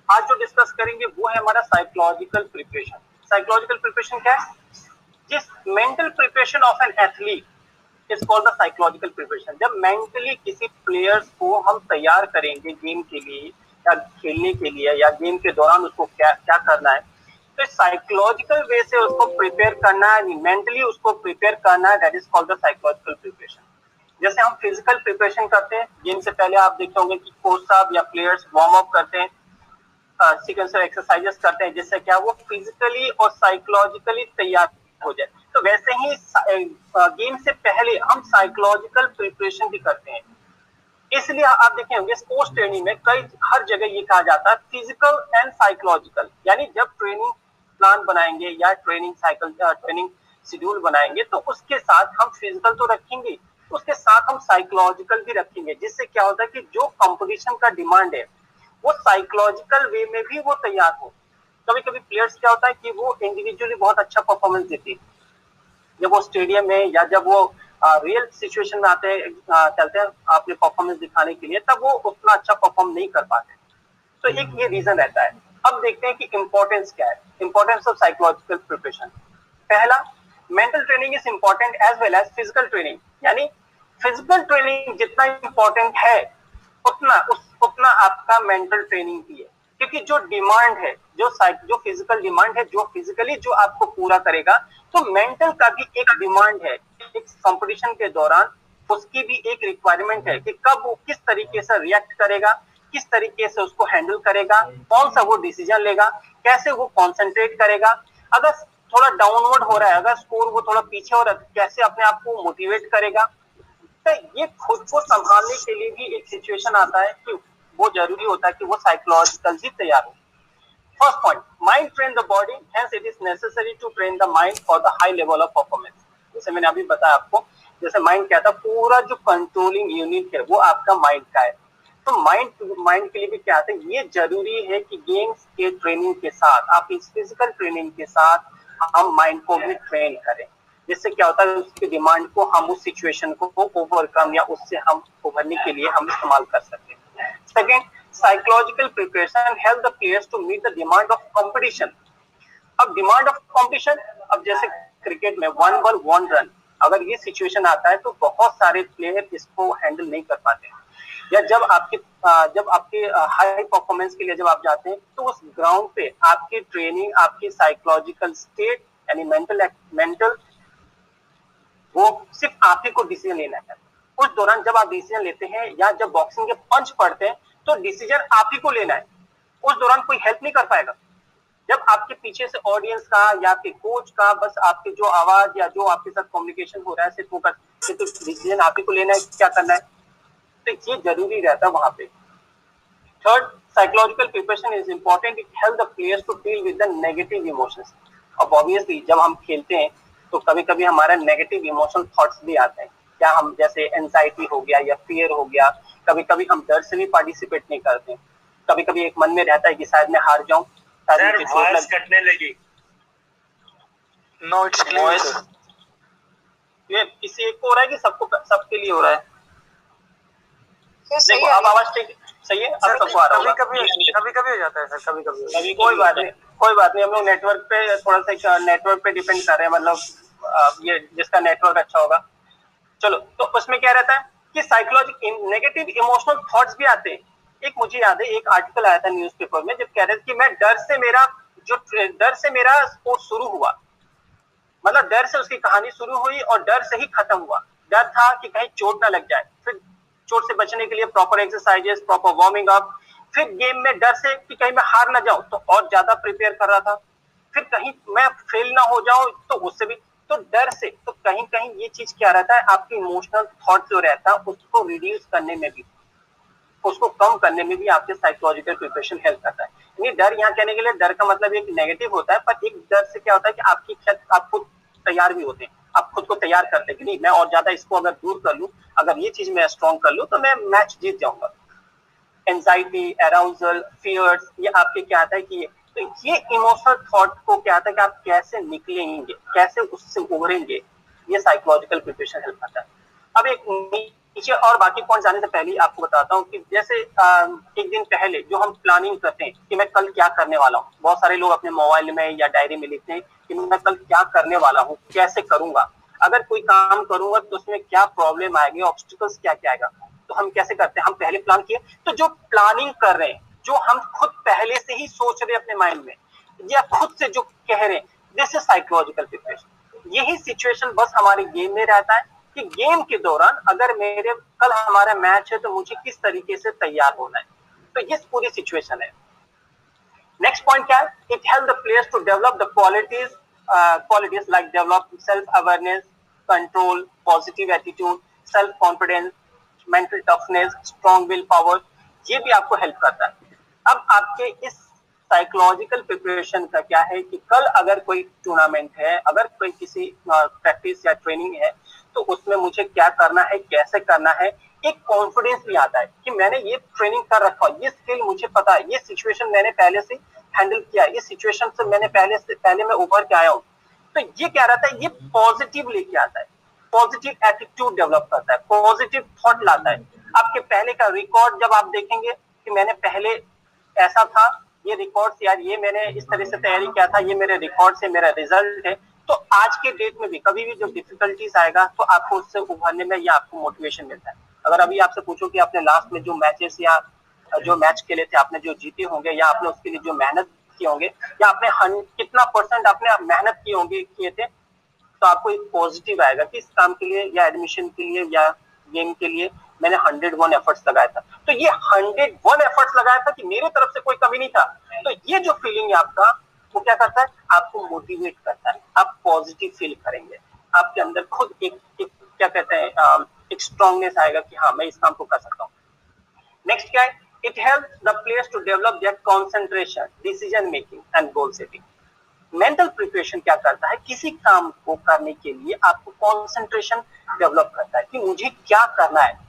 आज जो डिस्कस करेंगे वो है हमारा साइकोलॉजिकल प्रिपरेशन। साइकोलॉजिकल प्रिपरेशन क्या है? जिस mental preparation of an athlete is called the psychological preparation. जब मेंटली किसी प्लेयर्स को हम तैयार करेंगे गेम के लिए या खेलने के लिए, या गेम के दौरान उसको क्या क्या करना है, तो साइकोलॉजिकल वे से उसको प्रिपेयर करना है, मेंटली उसको प्रिपेयर करना है, that is called the psychological preparation. जैसे हम फिजिकल प्रिपरेशन करते हैं, गेम से पहले आप देखे होंगे कि कोच साहब या प्लेयर्स वार्म अप करते हैं, सीक्वेंसर एक्सरसाइजेस करते हैं, जिससे क्या वो फिजिकली और साइकोलॉजिकली तैयार हो जाए। तो वैसे ही गेम से पहले हम साइकोलॉजिकल प्रिपरेशन भी करते हैं। इसलिए आप देखें होंगे स्पोर्ट्स ट्रेनिंग में कई हर जगह ये कहा जाता है फिजिकल एंड साइकोलॉजिकल, यानी जब ट्रेनिंग प्लान बनाएंगे या ट्रेनिंग शेड्यूल बनाएंगे तो उसके साथ हम फिजिकल तो रखेंगे, उसके साथ हम साइकोलॉजिकल भी रखेंगे, जिससे क्या होता है कि जो कंपटीशन का डिमांड है वो साइकोलॉजिकल वे में भी वो तैयार हो। कभी कभी प्लेयर्स क्या होता है कि वो इंडिविजुअली बहुत अच्छा परफॉर्मेंस देते हैं, जब वो स्टेडियम में या जब वो रियल सिचुएशन में आते हैं, चलते हैं अपने परफॉर्मेंस दिखाने के लिए, तब वो उतना अच्छा परफॉर्म नहीं कर पाते। तो एक ये रीजन रहता है। अब देखते हैं कि इंपॉर्टेंस क्या है, इंपॉर्टेंस ऑफ साइकोलॉजिकल प्रिपरेशन। पहला, mental training is important as well as physical training, यानी फिजिकल ट्रेनिंग जितना इंपॉर्टेंट है उतना आपका मेंटल ट्रेनिंग भी है, क्योंकि जो डिमांड है, जो फिजिकल डिमांड है, जो फिजिकली जो आपको पूरा करेगा, तो मेंटल का भी एक डिमांड है। एक कंपटीशन के दौरान उसकी भी एक रिक्वायरमेंट है कि कब वो किस तरीके से रिएक्ट करेगा, किस तरीके से उसको हैंडल करेगा, कौन सा वो डिसीजन लेगा, कैसे वो कॉन्सेंट्रेट करेगा, अगर थोड़ा डाउनवर्ड हो रहा है, अगर स्कोर वो थोड़ा पीछे हो रहा है, कैसे अपने आप को मोटिवेट करेगा। तो ये खुद को संभालने के लिए भी एक सिचुएशन आता है कि वो जरूरी होता है कि वो साइकोलॉजिकल भी तैयार हो। First point, mind train the body, hence it is necessary to train the mind for the high level of performance. जैसे मैंने अभी बताया आपको, जैसे माइंड क्या था, पूरा जो कंट्रोलिंग यूनिट है वो आपका माइंड का है। तो माइंड के लिए भी क्या है, ये जरूरी है कि गेम्स के ट्रेनिंग के साथ, आप इस फिजिकल ट्रेनिंग के साथ हम माइंड को भी ट्रेन करें, जिससे क्या होता है उसकी डिमांड को हम उस सिचुएशन को ओवरकम या उससे हम उभरने के लिए हम इस्तेमाल कर सकते हैं। Second, psychological preparation help the players to meet the demand of competition. अब डिमांड ऑफ कंपटीशन, अब जैसे क्रिकेट में 1 बॉल 1 रन, अगर ये सिचुएशन आता है तो बहुत सारे प्लेयर इसको हैंडल नहीं कर पाते। या जब आपके हाई परफॉर्मेंस के लिए जब आप जाते हैं, तो उस ग्राउंड पे आपकी ट्रेनिंग, आपकी साइकोलॉजिकल स्टेट यानी मेंटल वो सिर्फ आप ही को डिसीजन लेना है। उस दौरान जब आप डिसीजन लेते हैं या जब बॉक्सिंग के पंच पड़ते हैं, तो डिसीजन आप ही को लेना है, उस दौरान कोई हेल्प नहीं कर पाएगा। जब आपके पीछे से ऑडियंस का या आपके कोच का बस आपकी जो आवाज या जो आपके साथ कम्युनिकेशन हो रहा है सिर्फ वो कर, तो डिसीजन आप ही को लेना है, क्या करना है, तो ये जरूरी रहता है वहां पे। Third, psychological preparation is important, it help the players to deal with the negative emotions. अब ऑब्वियसली जब हम खेलते हैं तो कभी कभी हमारा नेगेटिव इमोशनल थॉट्स भी आते हैं, क्या हम जैसे एंजाइटी हो गया या फियर हो गया, कभी कभी हम डर से भी पार्टिसिपेट नहीं करते, कभी कभी एक मन में रहता है कि शायद मैं हार जाऊं, शायद मुझे चोट कटने लगी। No it's clear. ये किसी एक को हो रहा है कि सबके लिए हो रहा है? देखो अब आवाज ठीक सही है, अब सबको आ रहा होगा। कभी कभी हो जाता है सर, कभी कभी कोई बात नहीं, कोई बात नहीं, हम लोग नेटवर्क पे थोड़ा सा नेटवर्क पे डिपेंड कर रहे हैं, मतलब ये जिसका नेटवर्क अच्छा होगा। चलो, तो उसमें क्या रहता है कि साइकोलॉजिक नेगेटिव इमोशनल थॉट्स भी आते हैं। एक मुझे याद है, एक आर्टिकल आया था न्यूज़पेपर में, जब कह रहे थे कि मैं डर से मेरा स्पोर्ट शुरू हुआ, मतलब डर से उसकी कहानी शुरू हुई और डर से ही खत्म हुआ। डर था कि कहीं चोट ना लग जाए, फिर चोट से बचने के लिए proper exercises, proper warming up, फिर गेम में डर से कि कहीं मैं हार ना जाऊं तो और ज्यादा प्रिपेयर कर रहा था, फिर कहीं मैं फेल ना हो जाऊं तो उससे भी, तो डर से, तो कहीं कहीं ये चीज क्या रहता है, आपकी इमोशनल थॉट जो रहता है उसको रिड्यूस करने में भी, उसको कम करने में भी आपके साइकोलॉजिकल प्रिपरेशन हेल्प करता है। ये डर यहाँ कहने के लिए, डर का मतलब एक नेगेटिव होता है, पर एक डर से क्या होता है कि आप खुद तैयार भी होते हैं, आप खुद को तैयार करते हैं कि नहीं मैं और ज्यादा इसको अगर दूर कर लूं, अगर ये चीज मैं स्ट्रॉन्ग कर लूं तो मैं मैच जीत जाऊंगा। एंजाइटी, अराउजल, फियर्स, ये आपके क्या आता है कि तो ये इमोशनल थॉट को क्या आता है कि आप कैसे निकलेंगे, कैसे उससे उभरेंगे, ये साइकोलॉजिकल प्रिपरेशन हेल्प करता है। अब एक पीछे और बाकी पॉइंट जाने से पहले ही आपको बताता हूँ कि जैसे एक दिन पहले जो हम प्लानिंग करते हैं कि मैं कल क्या करने वाला हूँ, बहुत सारे लोग अपने मोबाइल में या डायरी में लिखते हैं कि मैं कल क्या करने वाला हूँ, कैसे करूंगा, अगर कोई काम करूंगा तो उसमें क्या प्रॉब्लम आएगी, ऑब्स्टिकल्स क्या क्या आएगा। तो हम कैसे करते हैं, हम पहले प्लान किए, तो जो प्लानिंग कर रहे हैं, जो हम खुद पहले से ही सोच रहे हैं अपने माइंड में या खुद से जो कह रहे हैं, दिस इज साइकोलॉजिकल प्रिपरेशन। यही सिचुएशन बस हमारे गेम में रहता है कि गेम के दौरान अगर मेरे कल हमारा मैच है तो मुझे किस तरीके से तैयार होना है, तो ये पूरी सिचुएशन है। नेक्स्ट पॉइंट क्या है, it help the players to develop the qualities like develop self awareness, control, positive attitude, self confidence, mental toughness, strong will power, ये भी आपको हेल्प करता है। अब आपके इस साइकोलॉजिकल प्रिपरेशन का क्या है कि कल अगर कोई टूर्नामेंट है, अगर कोई किसी प्रैक्टिस या ट्रेनिंग है, तो उसमें मुझे क्या करना है, कैसे करना है, एक कॉन्फिडेंस भी आता है कि मैंने ये ट्रेनिंग कर रखा है, ये स्किल मुझे पता है, ये सिचुएशन मैंने पहले से हैंडल किया है, ये सिचुएशन से मैंने पहले मैं उभर के आया हूँ। तो ये क्या रहता है, ये पॉजिटिव लेके आता है, पॉजिटिव एटीट्यूड डेवलप करता है, पॉजिटिव थॉट लाता है। आपके पहले का रिकॉर्ड जब आप देखेंगे कि मैंने पहले ऐसा था, ये रिकॉर्ड यार, ये मैंने इस तरह से तैयारी किया था, ये मेरे रिकॉर्ड से मेरा रिजल्ट है, तो आज के डेट में भी कभी भी जो डिफिकल्टीज आएगा तो आपको उससे उभरने में या आपको मोटिवेशन मिलता है। अगर अभी आपसे पूछो कि आपने लास्ट में जो मैचेस या जो मैच खेले थे, आपने जो जीते होंगे या आपने उसके लिए जो मेहनत किए होंगे या आपने कितना परसेंट आपने मेहनत किए होंगे किए थे, तो आपको एक पॉजिटिव आएगा कि इस काम के लिए या एडमिशन के लिए या गेम के लिए मैंने 101 एफर्ट्स लगाया था। तो ये 101 एफर्ट्स लगाया था कि मेरे तरफ से कोई कमी नहीं था। तो ये जो फीलिंग है आपका, वो क्या करता है, आपको मोटिवेट करता है, आप पॉजिटिव फील करेंगे, आपके अंदर खुद एक क्या कहते हैं, एक स्ट्रांगनेस आएगा कि हाँ मैं इस काम को कर सकता हूँ। नेक्स्ट क्या है, it help the players to develop their concentration, decision making and goal setting. Mental preparation क्या करता है, किसी काम को करने के लिए आपको कंसंट्रेशन डेवलप करता है कि मुझे क्या करना है।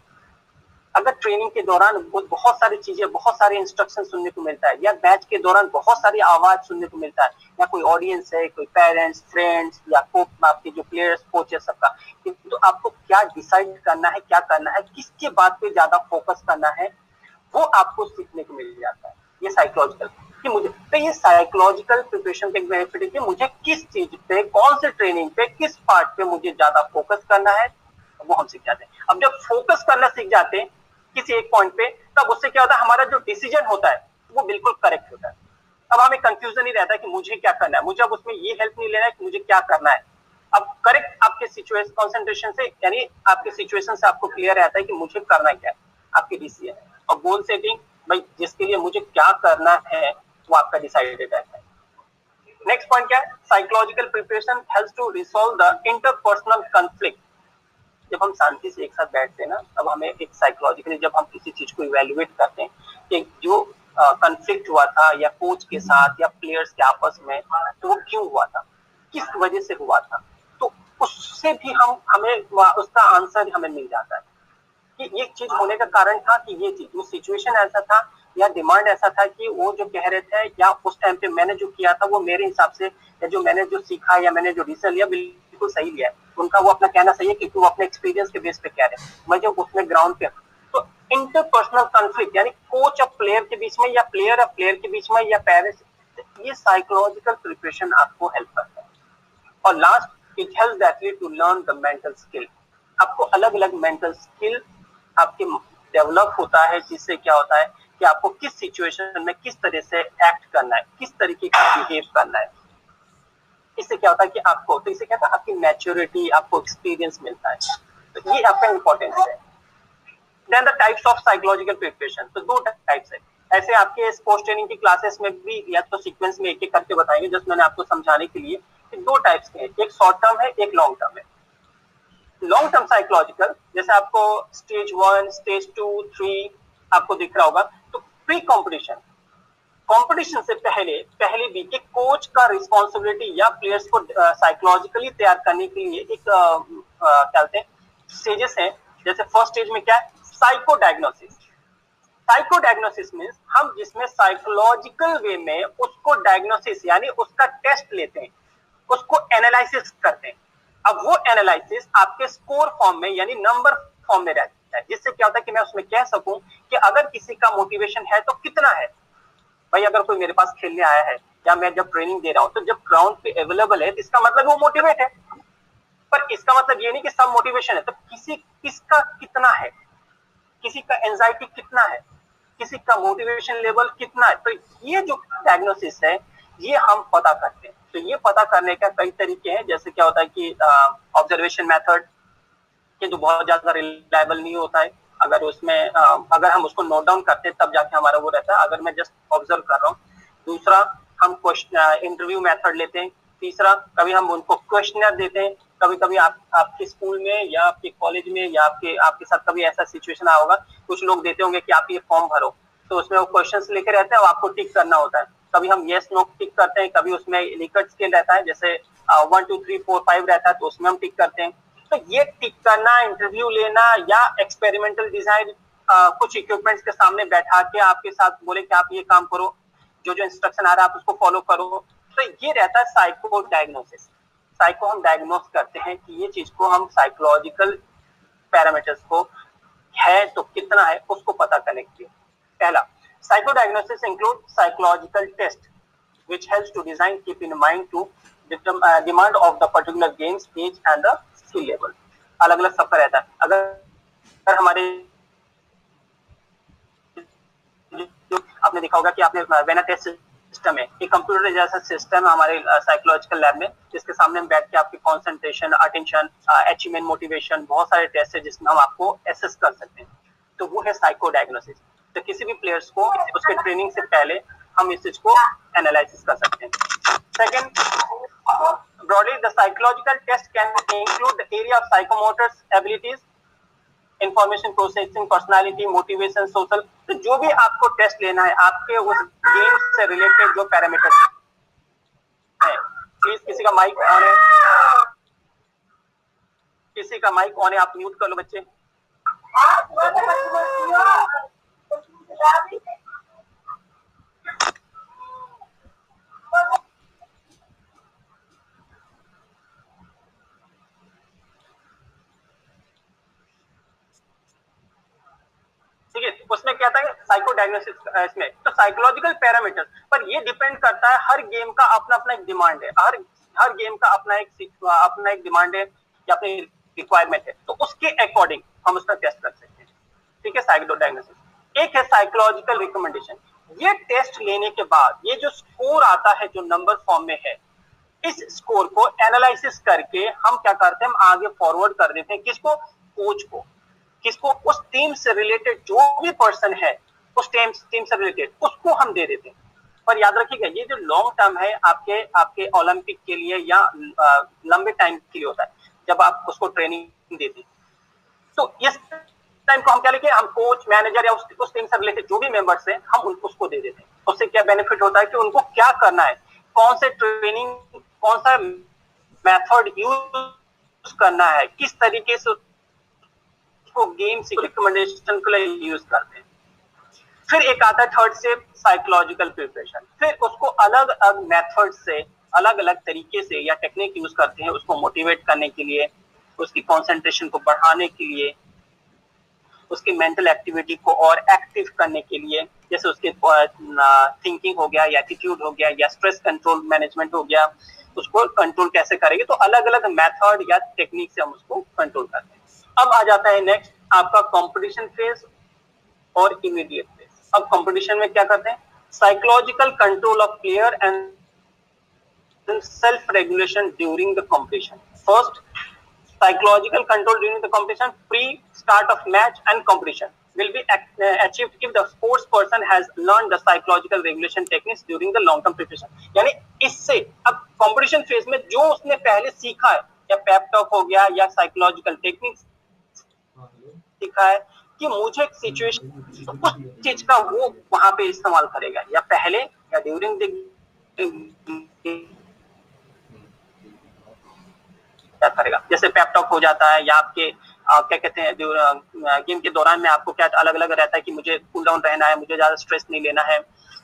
अगर ट्रेनिंग के दौरान बहुत सारी चीजें, बहुत सारे इंस्ट्रक्शन सुनने को मिलता है, या बैच के दौरान बहुत सारी आवाज सुनने को मिलता है, या कोई ऑडियंस है, कोई पेरेंट्स, फ्रेंड्स या आपके जो प्लेयर्स, कोचेस, सबका, तो आपको क्या डिसाइड करना है, क्या करना है, किसके बात पे ज्यादा फोकस करना है, वो आपको सीखने को मिल जाता है। ये साइकोलॉजिकल कि मुझे, तो ये साइकोलॉजिकल प्रिपरेशन का एक बेनिफिट है कि मुझे किस चीज पे, कौन से ट्रेनिंग पे, किस पार्ट पे मुझे ज्यादा फोकस करना है, वो हम सीख जाते हैं। अब जब फोकस करना सीख जाते हैं किसी एक पॉइंट पे, तब उससे क्या होता है, हमारा जो डिसीजन होता है वो बिल्कुल करेक्ट होता है। अब हमें कंफ्यूजन ही रहता है कि मुझे क्या करना है, मुझे अब उसमें ये हेल्प नहीं लेना है कि मुझे क्या करना है। अब करेक्ट आपके सिचुएशन, कंसंट्रेशन से, यानी आपके सिचुएशन से आपको क्लियर रहता है कि मुझे करना क्या है, आपकी डिसीजन है। और गोल सेटिंग, भाई जिसके लिए मुझे क्या करना है वो आपका डिसाइडेड रहता है। नेक्स्ट पॉइंट क्या है, psychological preparation helps to resolve the interpersonal conflict. जब हम शांति से एक साथ बैठते हैं ना, तब हमें एक साइकोलॉजिकली जब हम किसी चीज को इवेल्युएट करते हैं कि जो कॉन्फ्लिक्ट हुआ था या कोच के साथ या प्लेयर्स के आपस में, तो वो क्यों हुआ था, किस वजह से हुआ था, तो उससे भी हमें उसका आंसर हमें मिल जाता है कि ये चीज होने का कारण था कि ये चीज, वो सिचुएशन ऐसा था या डिमांड ऐसा था कि वो जो कह रहे थे या उस टाइम पे मैंने जो किया था वो मेरे हिसाब से, या जो मैंने जो सीखा या मैंने जो डिसीजन लिया बिल्कुल सही लिया है। उनका वो अपना कहना सही है क्योंकि वो अपने एक्सपीरियंस के बेस पे कह रहे हैं, मैं जो उसमें ग्राउंड पे। तो इंटरपर्सनल कॉन्फ्लिक्ट यानी कोच और प्लेयर के बीच में, या प्लेयर और प्लेयर के बीच में, या पेरेंट्स, ये साइकोलॉजिकल प्रिपरेशन आपको हेल्प करता है। और last, it helps the athlete to learn the mental skill. आपको अलग अलग मेंटल स्किल आपके डेवलप होता है, जिससे क्या होता है कि आपको किस सिचुएशन में किस तरह से एक्ट करना है, किस तरीके का बिहेव करना है। इससे क्या होता है कि आपको, तो इससे क्या होता है, आपकी मैच्योरिटी, आपको एक्सपीरियंस मिलता है। तो ये आपका इंपॉर्टेंस है। Then the types of psychological preparation, तो दो टाइप्स है। ऐसे आपके स्पोर्ट्स ट्रेनिंग की क्लासेस में भी या तो सीक्वेंस में एक एक करके बताएंगे, जस्ट मैंने आपको समझाने के लिए कि दो टाइप्स के हैं, एक शॉर्ट टर्म है, एक लॉन्ग टर्म है। लॉन्ग टर्म साइकोलॉजिकल, जैसे आपको स्टेज 1, स्टेज 2, 3 आपको दिख रहा होगा, तो प्री कॉम्पिटिशन, कंपटीशन से पहले भी कि कोच का रिस्पॉन्सिबिलिटी या प्लेयर्स को साइकोलॉजिकली तैयार करने के लिए एक क्या कहते हैं, स्टेजेस हैं। जैसे फर्स्ट स्टेज में क्या है, psycho diagnosis. Psycho diagnosis means हम जिसमें साइकोलॉजिकल वे में उसको डायग्नोसिस यानी उसका टेस्ट लेते हैं, उसको एनालिसिस करते हैं। अब वो एनालिसिस आपके स्कोर फॉर्म में यानी नंबर फॉर्म में है, जिससे क्या होता है कि मैं उसमें कह सकूं कि अगर किसी का मोटिवेशन है तो कितना है। भाई अगर कोई मेरे पास खेलने आया है या मैं जब ट्रेनिंग दे रहा हूं तो जब ग्राउंड पे अवेलेबल है तो इसका मतलब वो मोटिवेट है, पर इसका मतलब ये नहीं कि सब मोटिवेशन है। तो किसका कितना है, किसी का एंजाइटी कितना है, किसी का मोटिवेशन लेवल कितना है। तो ये जो डायग्नोसिस है ये हम पता करते हैं। तो ये पता करने का कई तरीके हैं, जैसे क्या होता है कि ऑब्जर्वेशन मेथड, कि जो बहुत ज्यादा रिलायबल नहीं होता है, अगर उसमें अगर हम उसको नोट डाउन करते हैं तब जाके हमारा वो रहता है, अगर मैं जस्ट ऑब्जर्व कर रहा हूँ। दूसरा, हम क्वेश्चन इंटरव्यू मेथड लेते हैं। तीसरा, कभी हम उनको क्वेश्चनर देते हैं। कभी कभी आपके स्कूल में या आपके कॉलेज में या आपके साथ कभी ऐसा सिचुएशन आया होगा, कुछ लोग देते होंगे कि आप ये फॉर्म भरो, तो उसमें वो क्वेश्चंस लेके रहते हैं और आपको टिक करना होता है। कभी हम येस नो टिक करते हैं, कभी उसमें लिकर्ट स्केल रहता है, जैसे 1 2 3 4 5 रहता है, तो उसमें हम टिक करते हैं। तो ये टिक करना, इंटरव्यू लेना या एक्सपेरिमेंटल डिजाइन, कुछ इक्विपमेंट्स के सामने बैठा के आपके साथ बोले कि आप ये काम करो, जो जो इंस्ट्रक्शन आ रहा है आप उसको फॉलो करो, तो ये रहता है साइको डायग्नोसिस। साइको हम डायग्नोस करते हैं कि ये चीज को हम साइकोलॉजिकल पैरामीटर्स को है तो कितना है उसको पता करने के लिए। पहला, psycho diagnosis include psychological test which helps to design keep in mind to demand of the particular games age and the skill level। अलग अलग सबका रहता है। अगर हमारे जो आपने देखा होगा कि आपने वेना टेस्ट सिस्टम है, एक कंप्यूटर जैसा सिस्टम है हमारे साइकोलॉजिकल लैब में, जिसके सामने हम बैठ के आपकी कंसंट्रेशन, अटेंशन, अचीवमेंट, मोटिवेशन, बहुत सारे टेस्ट है जिसमें हम आपको एसेस कर सकते हैं। तो वो है साइको डायग्नोसिस। तो किसी भी प्लेयर्स को उसके ट्रेनिंग से पहले हम इस चीज को एनालिसिस कर सकते हैं। Second, broadly the psychological test can include the area of psychomotor abilities, information processing, personality, motivation, social. तो जो भी आपको टेस्ट लेना है आपके उस गेम से रिलेटेड जो पैरामीटर्स है, प्लीज किसी का माइक ऑन है, किसी का माइक ऑन है, आप म्यूट कर लो बच्चे। ठीक है, उसमें क्या था साइको डायग्नोसिस, इसमें तो साइकोलॉजिकल पैरामीटर्स पर ये डिपेंड करता है, हर गेम का अपना अपना एक डिमांड है, हर गेम का अपना एक डिमांड है या अपनी रिक्वायरमेंट है, तो उसके अकॉर्डिंग हम उसका टेस्ट कर सकते हैं। ठीक है, साइको डायग्नोसिस। एक है साइकोलॉजिकल रिकमेंडेशन। ये टेस्ट लेने के बाद ये जो स्कोर आता है जो नंबर फॉर्म में है, इस स्कोर को एनालिसिस करके हम क्या करते हैं, हम आगे फॉरवर्ड कर देते हैं किसको, कोच को, किसको, उस टीम से रिलेटेड जो भी पर्सन है उस टीम से रिलेटेड उसको हम दे देते हैं। पर याद रखिएगा ये जो लॉन्ग टर्म है आपके आपके ओलंपिक के लिए या लंबे टाइम के लिए होता है, जब आप उसको ट्रेनिंग देते हैं। तो इस टाइम को हम क्या लिखे, हम कोच, मैनेजर या उस टीम से रिलेटेड जो भी मेंबर्स हैं हम उसको दे देते हैं। उससे क्या बेनिफिट होता है कि उनको क्या करना है, कौन से ट्रेनिंग, कौन सा मेथड यूज करना है, किस तरीके से उसको गेम से रिकमेंडेशन के लिए यूज करते हैं। फिर एक आता है थर्ड स्टेप, साइकोलॉजिकल प्रिपरेशन। फिर उसको अलग अलग मेथड से, अलग अलग तरीके से या टेक्निक यूज करते हैं उसको मोटिवेट करने के लिए, उसकी कंसंट्रेशन को बढ़ाने के लिए, उसकी मेंटल एक्टिविटी को और एक्टिव करने के लिए, जैसे उसके थिंकिंग हो गया या एटीट्यूड हो गया या स्ट्रेस कंट्रोल मैनेजमेंट हो गया, उसको कंट्रोल कैसे करेंगे। तो अलग अलग मेथड या टेक्निक से हम उसको कंट्रोल करते हैं। अब आ जाता है नेक्स्ट आपका कंपटीशन फेज और इमीडिएट फेज। अब कंपटीशन में क्या करते हैं, psychological control of player and self regulation during the competition। First, psychological control during the competition, pre start of match and competition will be achieved if the sports person has learned the psychological regulation techniques during the long term preparation। यानी इससे अब competition phase में जो उसने पहले सीखा है, या पेप टॉक हो गया या साइकोलॉजिकल टेक्निक्स सीखा है, कि मुझे एक सिचुएशन उस चीज का वो वहां पे इस्तेमाल करेगा, या पहले या ड्यूरिंग द क्या करेगा। जैसे पेप टॉक हो जाता है या आपके क्या कहते हैं गेम के दौरान में आपको क्या अलग अलग रहता है कि मुझे कूल डाउन रहना है, मुझे ज्यादा स्ट्रेस नहीं लेना है,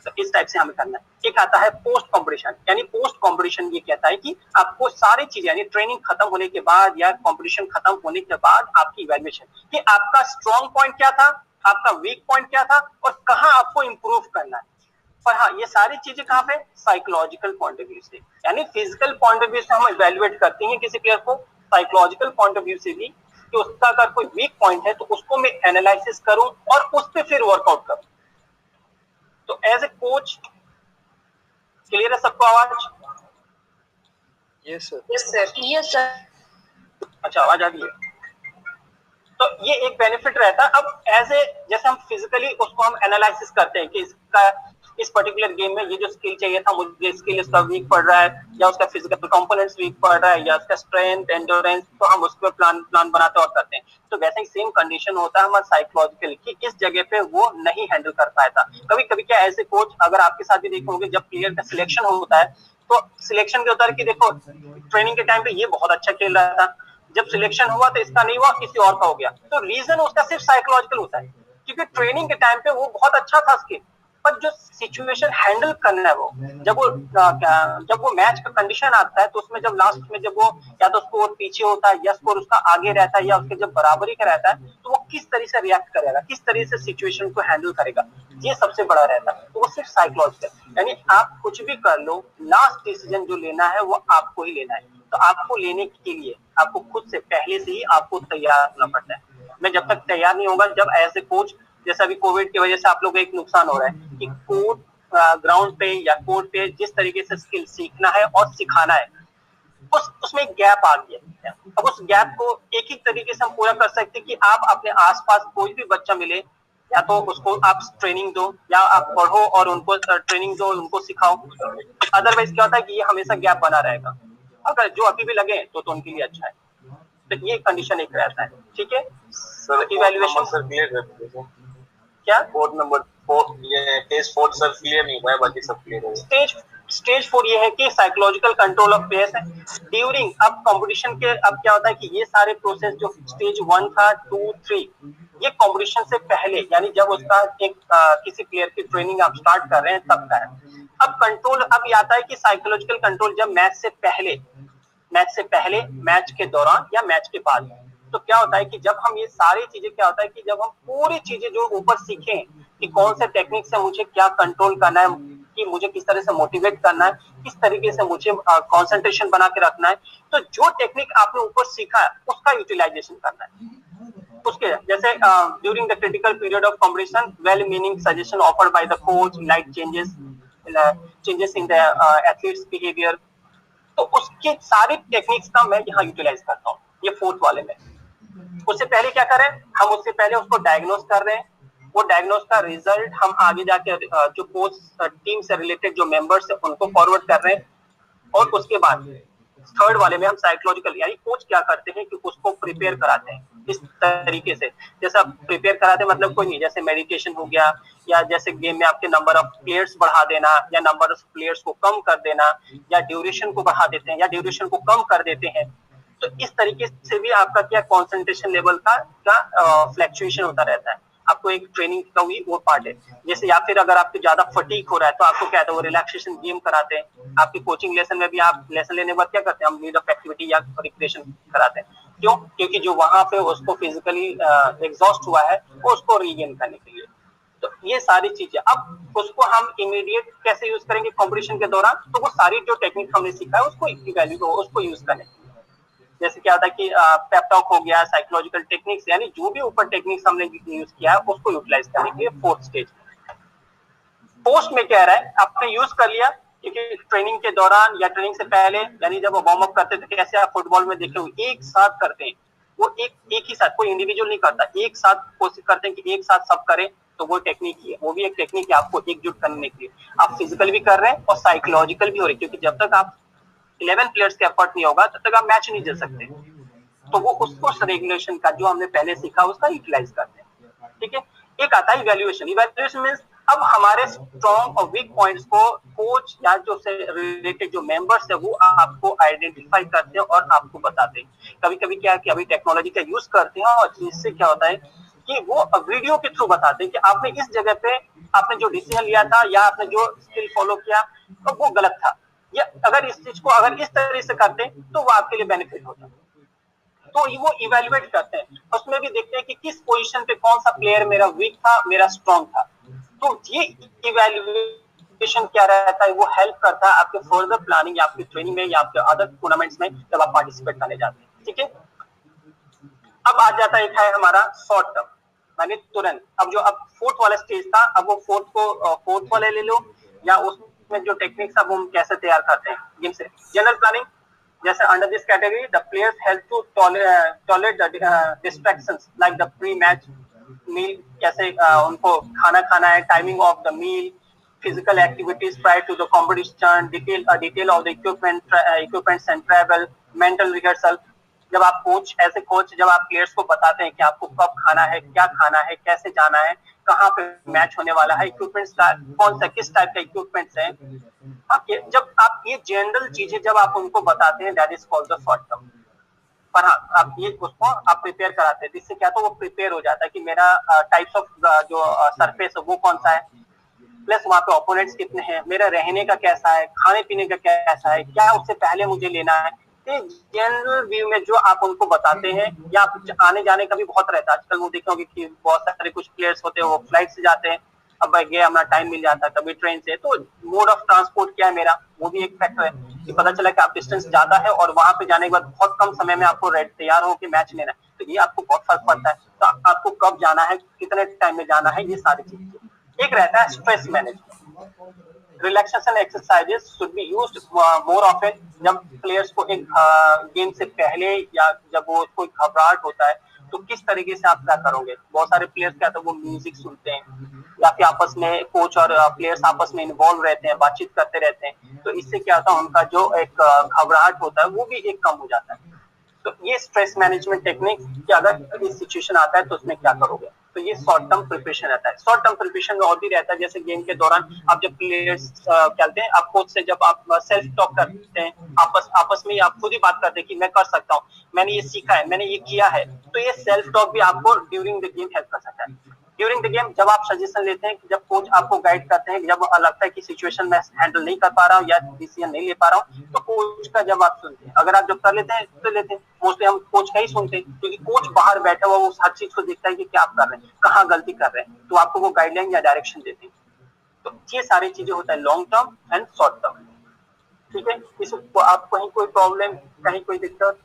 तो इस टाइप से हमें करना है। एक आता है पोस्ट कॉम्पिटिशन, यानी पोस्ट कॉम्पिटिशन ये कहता है कि आपको सारी चीजें यानी ट्रेनिंग खत्म होने के बाद या कॉम्पिटिशन खत्म होने के बाद आपकी इवैल्यूएशन कि आपका स्ट्रॉन्ग पॉइंट क्या था, आपका वीक पॉइंट क्या था और कहाँ आपको इंप्रूव करना है। पर हाँ, ये सारी चीजें कहाँ पे, साइकोलॉजिकल पॉइंट ऑफ व्यू से, यानी फिजिकल पॉइंट ऑफ व्यू से हम इवेल्युएट करते हैं किसी प्लेयर को, साइकोलॉजिकल पॉइंट ऑफ व्यू से भी कि उसका अगर कोई वीक पॉइंट है तो उसको मैं एनालिसिस करूं और उस पर फिर वर्कआउट करूं। तो एज ए कोच, क्लियर है सबको आवाज? Yes sir. Yes sir. Yes sir. अच्छा, आवाज आ रही है? तो ये एक बेनिफिट रहता है। अब एज ए जैसे हम फिजिकली उसको हम एनालिसिस करते हैं कि इसका इस पर्टिकुलर गेम में ये जो स्किल चाहिए था मुझे स्किल इसका वीक पड़ रहा है, या उसका फिजिकल कंपोनेंट्स वीक पड़ रहा है, या उसका स्ट्रेंथ एंड्योरेंस, तो हम उसके प्लान बनाते और करते हैं। तो वैसे ही सेम कंडीशन होता है हमारा साइकोलॉजिकल कि इस जगह पे वो नहीं हैंडल कर पाया था। कभी कभी क्या एज ए कोच, अगर आपके साथ भी देखे होंगे, जब प्लेयर का सिलेक्शन होता है तो सिलेक्शन के होता है कि देखो ट्रेनिंग के टाइम पे ये बहुत अच्छा खेल रहा था, जब सिलेक्शन हुआ तो इसका नहीं हुआ, किसी और का हो गया। तो रीजन उसका सिर्फ साइकोलॉजिकल होता है, क्योंकि ट्रेनिंग के टाइम पे वो बहुत अच्छा था स्किल, पर जो सिचुएशन हैंडल करना है वो जब वो मैच का कंडीशन आता है तो उसमें जब लास्ट में जब वो या तो स्कोर पीछे होता है या स्कोर उसका आगे रहता है या उसके जब बराबरी का रहता है, तो वो किस तरह से रिएक्ट करेगा, किस तरह से सिचुएशन को हैंडल करेगा, ये सबसे बड़ा रहता है। तो वो सिर्फ साइकोलॉजिकल, यानी आप कुछ भी कर लो, लास्ट डिसीजन जो लेना है वो आपको ही लेना है। तो आपको लेने के लिए आपको खुद से पहले से ही आपको तैयार होना पड़ता है। मैं जब तक तैयार नहीं होगा, जब एज ए कोच, जैसे अभी कोविड की वजह से आप लोगों को एक नुकसान हो रहा है कि कोर्ट ग्राउंड पे या कोर्ट पे जिस तरीके से स्किल सीखना है और सिखाना है, उसमें एक गैप आ गया। अब उस गैप को एक ही तरीके से हम पूरा कर सकते हैं कि आप अपने आसपास कोई भी बच्चा मिले, या तो उसको आप ट्रेनिंग दो या आप पढ़ो और उनको ट्रेनिंग दो, उनको सिखाओ। अदरवाइज क्या होता है कि ये हमेशा गैप बना रहेगा। अगर जो अभी भी लगे तो उनके लिए अच्छा है। तो ये कंडीशन एक रहता है, ठीक है सर। इवैल्यूएशन सर क्लियर कर दीजिए। क्या कोड नंबर 4, ये टेस्ट 4 सर क्लियर नहीं हुआ है, बाकी सब क्लियर है। स्टेज 4 ये है कि साइकोलॉजिकल कंट्रोल ऑफ प्लेयर्स है ड्यूरिंग। अब कंपटीशन के अब क्या होता है कि ये सारे प्रोसेस जो स्टेज 1 था, 2, 3, ये कंपटीशन से पहले, यानी जब उसका एक किसी प्लेयर की ट्रेनिंग आप स्टार्ट कर रहे हैं तब का है। अब कंट्रोल अब ये आता है कि साइकोलॉजिकल कंट्रोल जब मैच से पहले, मैच के दौरान या मैच के बाद। तो क्या होता है कि जब हम ये सारी चीजें, क्या होता है कि जब हम पूरी चीजें जो ऊपर सीखें कि कौन से टेक्निक से मुझे क्या कंट्रोल करना है, कि मुझे किस तरह से मोटिवेट करना है, किस तरीके से मुझे कंसंट्रेशन बना के रखना है, तो जो टेक्निक आपने ऊपर सीखा है उसका यूटिलाइजेशन करना है। उसके जैसे during the critical period of competition, well meaning suggestion offered by the coach, like changes in the athletes behaviour, तो उसके सारे टेक्निक्स का मैं यहाँ यूटिलाइज करता हूँ ये 4th वाले में। उससे पहले क्या करें हम, उससे पहले उसको डायग्नोस कर रहे हैं, वो डायग्नोस का रिजल्ट हम आगे जाके जो कोच टीम से रिलेटेड जो मेंबर्स है उनको फॉरवर्ड कर रहे हैं। और उसके बाद 3rd वाले में हम साइकोलॉजिकल, यानी कोच क्या करते हैं कि उसको प्रिपेयर कराते हैं इस तरीके से। जैसे आप प्रिपेयर कराते हैं मतलब कोई नहीं, जैसे मेडिटेशन हो गया, या जैसे गेम में आपके नंबर ऑफ प्लेयर्स बढ़ा देना या नंबर ऑफ प्लेयर्स को कम कर देना, या ड्यूरेशन को बढ़ा देते हैं या ड्यूरेशन को कम कर देते हैं। तो इस तरीके से भी आपका क्या कंसंट्रेशन लेवल का फ्लक्चुएशन होता रहता है। आपको एक ट्रेनिंग का भी वो पार्ट है। जैसे या फिर अगर आपको ज्यादा फटीक हो रहा है तो आपको क्या है वो रिलैक्सेशन गेम कराते हैं। आपके कोचिंग लेसन में भी आप लेसन लेने के बाद क्या करते हैं, हम लीड ऑफ एक्टिविटी या रिक्रिएशन कराते हैं। क्यों? क्योंकि जो वहां पे उसको फिजिकली एग्जॉस्ट हुआ है वो उसको रीगेन करने के लिए। तो ये सारी चीजें अब उसको हम इमीडिएट कैसे यूज करेंगे कंपटीशन के दौरान, तो वो सारी जो टेक्निक हमने सीखा है उसको वैल्यू उसको यूज करें। जैसे क्या होता है कि पेप टॉक हो गया, साइकोलॉजिकल टेक्निक्स, यानी जो भी ऊपर टेक्निक्स हमने यूज किया है उसको यूटिलाइज करने के लिए 4th स्टेज। पोस्ट में क्या रहा है, आपने यूज कर लिया, क्योंकि ट्रेनिंग के दौरान या ट्रेनिंग से पहले, यानी जब वो वार्म अप करते थे, कैसे आप फुटबॉल में देखे हो एक साथ करते हैं, वो एक ही साथ, कोई इंडिविजुअल नहीं करता, एक साथ कोशिश करते हैं कि एक साथ सब करें। तो वो टेक्निक ही है, वो भी एक टेक्निक है आपको एकजुट करने के लिए। आप फिजिकल भी कर रहे हैं और साइकोलॉजिकल भी हो रहे हैं, क्योंकि जब तक आप 11 प्लेयर्स का एफर्ट नहीं होगा तब तक आप मैच नहीं जीत सकते। तो वो उसको रेगुलेशन का जो हमने पहले सीखा उसका यूटिलाइज करते हैं। ठीक है, एक आता है इवैल्यूएशन। इवैल्यूएशन मींस अब हमारे स्ट्रॉन्ग और वीक पॉइंट्स को कोच या जो से रिलेटेड जो मेंबर्स है वो आपको आइडेंटिफाई करते हैं और आपको बताते हैं। कभी कभी क्या है कि अभी टेक्नोलॉजी का यूज करते हैं और इससे क्या होता है कि वो वीडियो के थ्रू बताते हैं कि आपने इस जगह पे आपने जो डिसीजन लिया था या आपने जो स्किल फॉलो किया तो वो गलत था, या अगर इस चीज को अगर इस तरह से करते तो वो आपके लिए बेनिफिट होता। तो वो इवेल्युएट करते हैं, उसमें भी देखते हैं कि किस पोजीशन पे कौन सा प्लेयर मेरा वीक था मेरा स्ट्रॉन्ग था। तो ये इवेल्युएशन क्या रहता है, वो हेल्प करता है आपके फर्दर प्लानिंग या आपकी ट्रेनिंग में या आपके अदर टूर्नामेंट्स में जब आप पार्टिसिपेट करने जाते हैं। ठीक है, अब आ जाता है एक है हमारा शॉर्ट टर्म, माने तुरंत। अब जो अब फोर्थ वाला स्टेज था, अब वो फोर्थ वाले ले लो, या उसमें जो टेक्निक्स अब हम कैसे तैयार करते हैं गेम से। जनरल प्लानिंग, जैसे under this category the players help to tolerate the distractions like the pre match meal, कैसे उनको खाना खाना है, timing of the meal, physical activities prior to the competition, detail of the equipments and travel, mental rehearsal। जब आप coach जब आप players को बताते हैं कि आपको कब खाना है, क्या खाना है, कैसे जाना है, कहाँ पे मैच होने वाला है, इक्विपमेंट्स का कौन सा किस टाइप का इक्विपमेंट्स है, जब आप ये जनरल चीजें जब आप उनको बताते हैं that is called the short term. पर हाँ, आप ये उसको आप प्रिपेयर कराते हैं, जिससे क्या तो वो प्रिपेयर हो जाता है कि मेरा टाइप्स ऑफ जो सरफेस है वो कौन सा है, प्लस वहाँ पे ओपोनेंट्स कितने हैं, मेरा रहने का कैसा है, खाने पीने का कैसा है, क्या उससे पहले मुझे लेना है। जनरल व्यू में जो आप उनको बताते हैं, या आने जाने का भी बहुत रहता है। आजकल वो देखोगे कि बहुत सारे कुछ प्लेयर्स होते हैं वो फ्लाइट से जाते हैं, अब गया अपना टाइम मिल जाता है, कभी ट्रेन से, तो मोड ऑफ ट्रांसपोर्ट क्या है मेरा, वो भी एक फैक्टर है कि पता चला कि आप डिस्टेंस ज्यादा है और वहां पे जाने के बाद बहुत कम समय में आपको तैयार होकर मैच लेना है, तो ये आपको बहुत फर्क पड़ता है। तो आपको कब जाना है, कितने टाइम में जाना है, ये सारी चीजें। एक रहता है stress management, relaxation exercises should be used more often. जब प्लेयर्स को एक गेम से पहले या जब वो कोई घबराहट होता है तो किस तरीके से आप क्या करोगे। बहुत सारे प्लेयर्स क्या तो वो म्यूजिक सुनते हैं या फिर आपस में कोच और प्लेयर्स आपस में इन्वॉल्व रहते हैं, बातचीत करते रहते हैं, तो इससे क्या होता है उनका जो एक घबराहट होता है वो भी एक कम हो जाता है। तो ये स्ट्रेस मैनेजमेंट टेक्निक कि अगर इस सिचुएशन आता है तो उसमें क्या करोगे, तो ये शॉर्ट टर्म प्रिपरेशन रहता है। शॉर्ट टर्म प्रिपरेशन में और भी रहता है, जैसे गेम के दौरान आप जब प्लेयर्स खेलते हैं, आप कोच से जब आप सेल्फ टॉक करते हैं, आपस आपस में आप खुद ही बात करते हैं कि मैं कर सकता हूँ, मैंने ये सीखा है, मैंने ये किया है, तो ये सेल्फ टॉक भी आपको ड्यूरिंग द गेम हेल्प कर सकता है। ड्यूरिंग द गेम जब आप सजेशन लेते हैं, जब कोच आपको गाइड करते हैं, जब लगता है कि सिचुएशन में हैंडल नहीं कर पा रहा हूँ या डिसीजन नहीं ले पा रहा हूँ, तो कोच का जब आप सुनते हैं, अगर आप जब कर लेते हैं तो लेते हैं, मोस्टली हम कोच का ही सुनते हैं, क्योंकि कोच बाहर बैठा हुआ वो हर चीज को देखता है कि क्या आप कर रहे हैं, कहाँ गलती कर रहे हैं, तो आपको वो गाइडलाइन या डायरेक्शन देते हैं। तो ये सारी चीजें होता है long term and short term. ठीक है, इसको आप कहीं कोई प्रॉब्लम, कहीं कोई दिक्कत।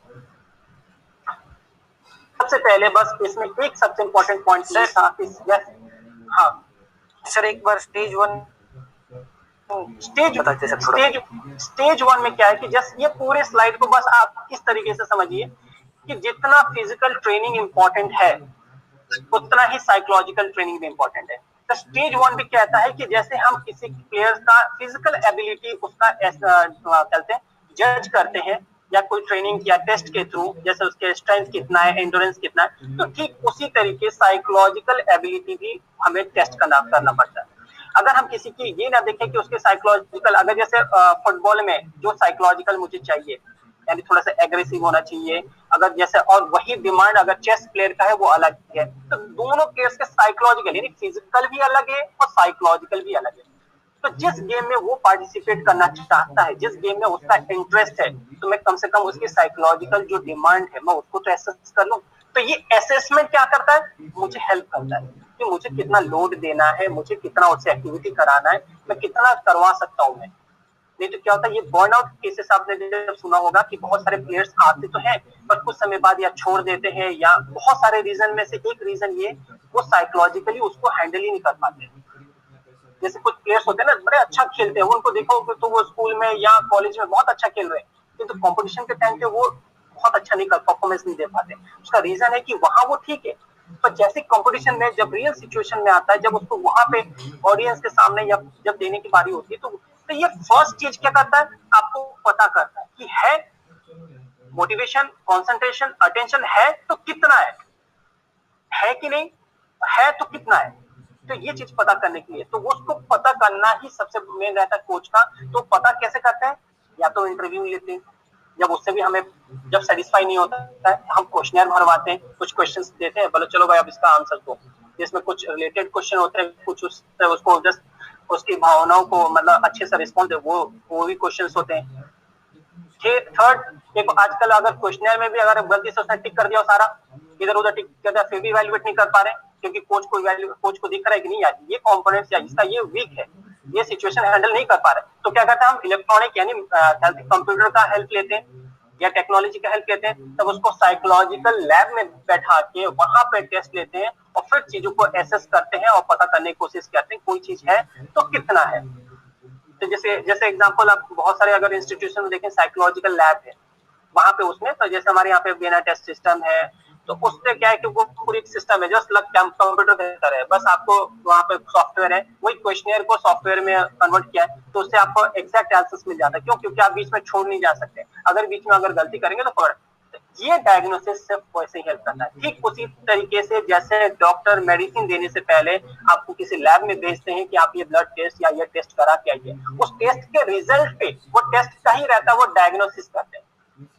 सबसे पहले बस इसमें एक सबसे इम्पोर्टेंट पॉइंट ये था कि हाँ सर एक बार स्टेज वन स्टेज बताते सर थोड़ा। स्टेज वन में क्या है कि जस्ट ये पूरे स्लाइड को बस आप इस तरीके से समझिए कि जितना फिजिकल ट्रेनिंग इंपॉर्टेंट है उतना ही साइकोलॉजिकल ट्रेनिंग भी इंपॉर्टेंट है। तो स्टेज वन भी कहता है कि जैसे हम किसी प्लेयर का फिजिकल एबिलिटी उसका कहते हैं जज करते हैं, या कोई ट्रेनिंग या टेस्ट के थ्रू, जैसे उसके स्ट्रेंथ कितना है, एंड्योरेंस कितना है, तो ठीक उसी तरीके साइकोलॉजिकल एबिलिटी भी हमें टेस्ट करना पड़ता है। अगर हम किसी की ये ना देखें कि उसके साइकोलॉजिकल, अगर जैसे फुटबॉल में जो साइकोलॉजिकल मुझे चाहिए, यानी थोड़ा सा एग्रेसिव होना चाहिए, अगर जैसे, और वही डिमांड अगर चेस प्लेयर का है वो अलग है, तो दोनों प्लेयर्स के साइकोलॉजिकल यानी फिजिकल भी अलग है और साइकोलॉजिकल भी अलग है। तो जिस गेम में वो पार्टिसिपेट करना चाहता है, जिस गेम में उसका इंटरेस्ट है, तो मैं कम से कम उसकी साइकोलॉजिकल जो डिमांड है मैं उसको तो एसेस कर लूं। तो ये असेसमेंट क्या करता है, मुझे हेल्प करता है कि मुझे कितना लोड देना है, मुझे कितना उससे एक्टिविटी कराना है, मैं कितना करवा सकता हूँ मैं। नहीं तो क्या होता है, ये बर्नआउट केसेस आपने जब सुना होगा कि बहुत सारे प्लेयर्स आते तो हैं पर कुछ समय बाद या छोड़ देते हैं, या बहुत सारे रीजन में से एक रीजन ये वो साइकोलॉजिकली उसको हैंडल ही नहीं कर पाते। जैसे कुछ प्लेयर्स होते हैं ना बड़े अच्छा खेलते हैं, उनको देखो तो वो स्कूल में या कॉलेज में बहुत अच्छा खेल रहे हैं, किंतु कंपटीशन के टाइम पे वो बहुत अच्छा नहीं कर परफॉर्मेंस नहीं दे पाते। उसका रीजन है कि वहां वो ठीक है, पर जैसे कंपटीशन में जब रियल सिचुएशन में आता है, जब उसको वहां पे ऑडियंस के सामने या जब देने की बारी होती है, तो ये फर्स्ट चीज क्या करता है, आपको पता करता है कि है मोटिवेशन, कंसंट्रेशन, अटेंशन है तो कितना है कि नहीं, है तो कितना है। तो ये चीज पता करने के लिए तो वो उसको पता करना ही सबसे मेन रहता है कोच का। तो पता कैसे करते हैं, या तो इंटरव्यू लेते हैं, जब उससे भी हमें जब सेटिस्फाई नहीं होता है हम क्वेश्चनर भरवाते हैं, कुछ क्वेश्चंस देते हैं, बोलो चलो भाई अब इसका आंसर दो, जिसमें कुछ रिलेटेड क्वेश्चन होते हैं, कुछ उसको जस्ट उसकी भावनाओं को मतलब अच्छे से रिस्पॉन्स दे, वो भी क्वेश्चंस होते हैं। थर्ड, देखो आजकल अगर क्वेश्चनर में भी अगर गलती से उसने टिक कर दिया सारा, इधर उधर टिक कर दिया, फिर भी इवैल्यूएट नहीं कर पा रहे क्योंकि कोच को दिख रहा है कि नहीं यार ये कंपोनेंट्स या इसका ये वीक है, ये सिचुएशन हैंडल नहीं कर पा रहे, तो क्या करते हैं हम इलेक्ट्रॉनिक यानी कंप्यूटर का हेल्प लेते हैं या टेक्नोलॉजी का हेल्प लेते हैं, तब उसको साइकोलॉजिकल लैब में बैठा के वहां पे टेस्ट लेते हैं और फिर चीजों को एसेस करते हैं और पता करने की कोशिश करते हैं कोई चीज है तो कितना है। तो जैसे एग्जांपल आप बहुत सारे अगर इंस्टीट्यूशन में देखें साइकोलॉजिकल लैब है, वहां पे उसमें तो जैसे हमारे यहाँ पे बिना टेस्ट सिस्टम है, तो उससे क्या है कि वो पूरी सिस्टम है जस्ट लग कंप्यूटर के तरह है, बस आपको वहाँ पे सॉफ्टवेयर है, वही क्वेश्चनियर को सॉफ्टवेयर में कन्वर्ट किया है, तो उससे आपको एग्जैक्ट आंसर्स मिल जाता है। क्यों? क्योंकि आप बीच में छोड़ नहीं जा सकते, अगर बीच में अगर गलती करेंगे तो पकड़। ये डायग्नोसिस सिर्फ वैसे ही हेल्प करता है। ठीक उसी तरीके से जैसे डॉक्टर मेडिसिन देने से पहले आपको किसी लैब में भेजते हैं कि आप ये ब्लड टेस्ट या ये टेस्ट करा के आइए, उस टेस्ट के रिजल्ट पे वो टेस्ट का ही रहता है, वो डायग्नोसिस करते हैं।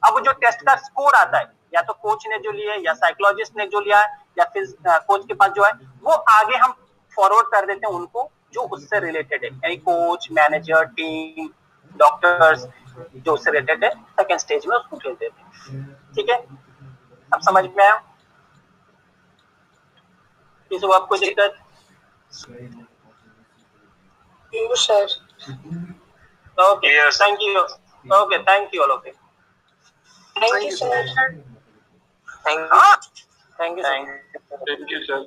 अब जो टेस्ट का स्कोर आता है या तो कोच ने जो लिया है या साइकोलॉजिस्ट ने जो लिया है या फिर कोच के पास जो है वो आगे हम फॉरवर्ड कर देते हैं उनको जो उससे रिलेटेड है, यानी कोच, मैनेजर, टीम, डॉक्टर्स जो उससे रिलेटेड है सेकेंड स्टेज में उसको भेज देते हैं। ठीक है, अब समझ में आया? किसी को आपको दिक्कत? Sir okay, thank you. Okay, thank you all of you. Thank you sir thank हाँ, thank you sir. Thank you, sir.